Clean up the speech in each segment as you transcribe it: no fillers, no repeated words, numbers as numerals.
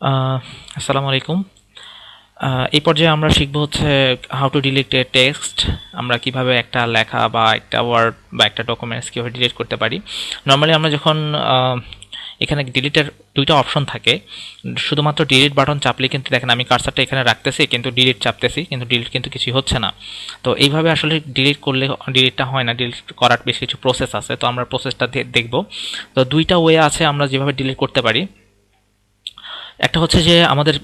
আসসালামু আলাইকুম। এই পর্যায়ে আমরা শিখব হচ্ছে how to delete A text. আমরা কিভাবে একটা লেখা বা একটা ওয়ার্ড বা একটা ডকুমেন্টস কিভাবে ডিলিট করতে পারি। নর্মালি আমরা যখন এখানে ডিলিটের দুইটা অপশন থাকে, শুধুমাত্র ডিলিট বাটন চাপলে কিন্তু দেখেন আমি কার্সারটা এখানে রাখতেছি কিন্তু ডিলিট চাপতেছি কিন্তু ডিলিট কিন্তু কিছুই হচ্ছে না। তো এইভাবে আসলে ডিলিট করলে ডিলিটটা হয় না, ডিলিট করার বেশ কিছু প্রসেস আছে, তো আমরা প্রসেসটা দেখব। তো দুইটা ওয়ে আছে আমরা যেভাবে ডিলিট করতে পারি। একটা হচ্ছে যে আমাদের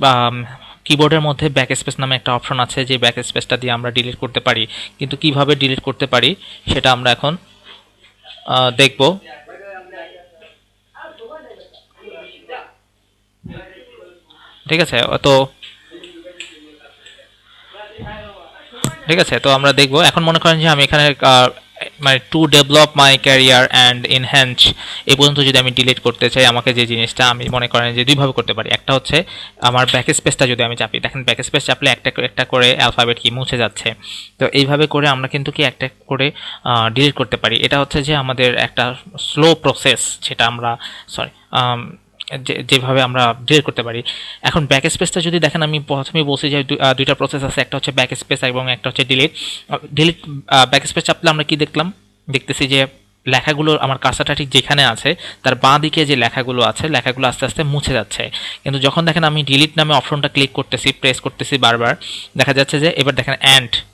কিবোর্ডের মধ্যে ব্যাক স্পেস নামে একটা অপশন আছে, যে ব্যাক স্পেসটা দিয়ে আমরা ডিলিট করতে পারি। কিন্তু কিভাবে ডিলিট করতে পারি সেটা আমরা এখন দেখব। ঠিক আছে, তো আমরা দেখব। এখন মনে করেন যে আমি এখানে মানে to develop my career and enhance এই পর্যন্ত যদি আমি ডিলিট করতে চাই, আমাকে যে জিনিসটা আমি মনে করেন যে দুইভাবে করতে পারি। একটা হচ্ছে আমার ব্যাক স্পেসটা যদি আমি চাপি, দেখেন ব্যাক স্পেস চাপলে একটা একটা করে অ্যালফাবেট কি মুছে যাচ্ছে। তো এইভাবে করে আমরা কিন্তু কি একটা করে ডিলিট করতে পারি। এটা হচ্ছে যে আমাদের একটা স্লো প্রসেস, যেটা আমরা সরি যেভাবে আমরা ডিলিট করতে পারি। এখন ব্যাক স্পেসটা যদি দেখেন, আমি প্রথমেই বলছি যে দুইটা প্রসেস আছে, একটা হচ্ছে ব্যাক স্পেস এবং একটা হচ্ছে ডিলিট। ডিলিট ব্যাক স্পেস চাপলে আমরা কি দেখলাম, দেখতেছি যে লেখাগুলো আমার কার্সারটা ঠিক যেখানে আছে তার বাঁ দিকে যে লেখাগুলো আছে লেখাগুলো আস্তে আস্তে মুছে যাচ্ছে। কিন্তু যখন দেখেন আমি ডিলিট নামে অপশনটা ক্লিক করতেছি, প্রেস করতেছি বারবার, দেখা যাচ্ছে যে এবার দেখেন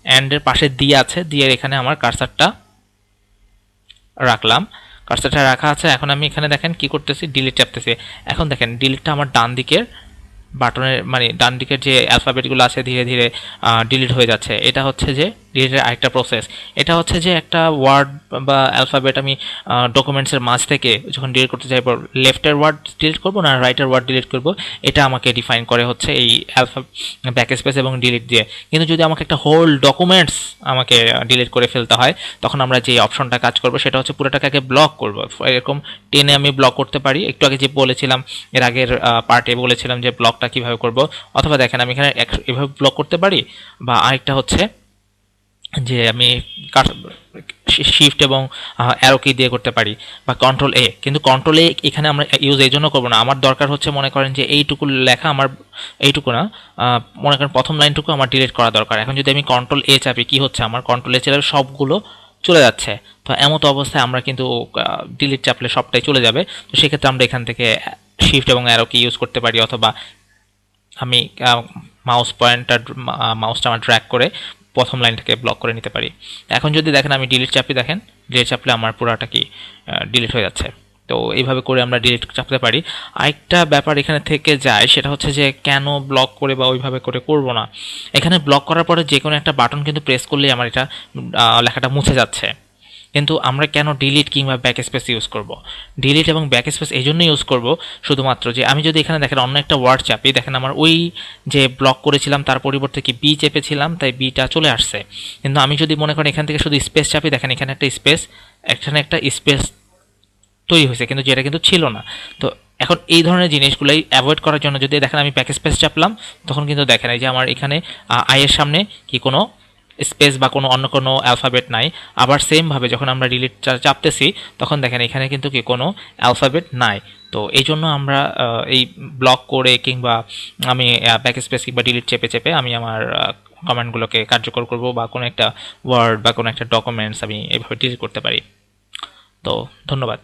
অ্যান্ডের পাশে দিয়ে আছে, দিয়ে এখানে আমার কার্সারটা রাখলাম। কার্সারটা রাখা আছে, এখন আমি এখানে দেখেন কি করতেছি, ডিলিট চাপতেছি। এখন দেখেন ডিলিটটা আমার ডান দিকের বাটনের মানে ডান দিকের যে অ্যালফাবেটগুলো আছে ধীরে ধীরে ডিলিট হয়ে যাচ্ছে। এটা হচ্ছে যে ডিলিটের আরেকটা প্রসেস। এটা হচ্ছে যে একটা ওয়ার্ড বা অ্যালফাবেট আমি ডকুমেন্টসের মাঝ থেকে যখন ডিলিট করতে চাইব, লেফটের ওয়ার্ড ডিলিট করবো না রাইটের ওয়ার্ড ডিলিট করবো, এটা আমাকে ডিফাইন করে হচ্ছে এই ব্যাক স্পেস এবং ডিলিট দিয়ে। কিন্তু যদি আমাকে একটা হোল ডকুমেন্টস আমাকে ডিলিট করে ফেলতে হয়, তখন আমরা যে অপশনটা কাজ করবো সেটা হচ্ছে পুরোটাকে আগে ব্লক করবো। এরকম টেনে আমি ব্লক করতে পারি। একটু আগে যে বলেছিলাম, এর আগের পার্টে বলেছিলাম যে ব্লকটা কিভাবে করব। অথবা দেখেন আমি এখানে এভাবে ব্লক করতে পারি, বা আরেকটা হচ্ছে যে আমি শিফট এবং অ্যারো কি দিয়ে করতে পারি, বা কন্ট্রোল এ। কিন্তু কন্ট্রোল এ এখানে আমরা ইউজ এই জন্য করবো না, আমার দরকার হচ্ছে মনে করেন যে এইটুকু লেখা আমার, এইটুকু না, মনে করেন প্রথম লাইনটুকু আমার ডিলিট করা দরকার। এখন যদি আমি কন্ট্রোল এ চাপি, কি হচ্ছে, আমার কন্ট্রোল এ চাপলে সবগুলো চলে যাচ্ছে। তো এমতো অবস্থায় আমরা কিন্তু ডিলিট চাপলে সবটাই চলে যাবে। তো সেক্ষেত্রে আমরা এখান থেকে শিফট এবং অ্যারো কি ইউজ করতে পারি, অথবা আমি মাউসটা আমার ড্র্যাগ করে প্রথম লাইনটাকে ব্লক করে নিতে পারি। এখন যদি দেখেন আমি ডিলিট চাপি, দেখেন ডিলিট চাপলে আমার পুরাটা কি ডিলিট হয়ে যাচ্ছে। তো এইভাবে করে আমরা ডিলিট চাপতে পারি। আরেকটা ব্যাপার এখানে থেকে যায়, সেটা হচ্ছে যে কেন ব্লক করে বা ওইভাবে করে করব না। এখানে ব্লক করার পরে যে কোনো একটা বাটন কিন্তু প্রেস করলেই আমার এটা লেখাটা মুছে যাচ্ছে। কিন্তু আমরা কেন ডিলিট কিংবা ব্যাক স্পেস ইউজ করব? ডিলিট এবং ব্যাক স্পেস এই জন্য ইউজ করব শুধুমাত্র যে আমি যদি এখানে দেখেন অন্য একটা ওয়ার্ড চাপি, দেখেন আমার ওই যে ব্লক করেছিলাম তার পরিবর্তে কি বি চেপেছিলাম, তাই বিটা চলে আসছে। কিন্তু আমি যদি মনে করেন এখান থেকে শুধু স্পেস চাপি, দেখেন এখানে একটা স্পেস, এখানে একটা স্পেস তৈরি হয়েছে, কিন্তু যেটা কিন্তু ছিল না। তো এখন এই ধরনের জিনিসগুলোই অ্যাভয়েড করার জন্য যদি দেখেন আমি ব্যাক স্পেস চাপলাম, তখন কিন্তু দেখেন এই যে আমার এখানে আইয়ের সামনে কি কোনো স্পেস বা কোনো অন্য কোনো অ্যালফাবেট নাই। আবার সেমভাবে যখন আমরা ডিলিট চাপতেছি, তখন দেখেন এখানে কিন্তু কি কোনো অ্যালফাবেট নাই। তো এই জন্য আমরা এই ব্লক করে কিংবা আমি ব্যাক স্পেস কিংবা ডিলিট চেপে চেপে আমি আমার কমান্ডগুলোকে কার্যকর করব, বা কোনো একটা ওয়ার্ড বা কোনো একটা ডকুমেন্টস আমি এইভাবে ডিলিট করতে পারি। তো ধন্যবাদ।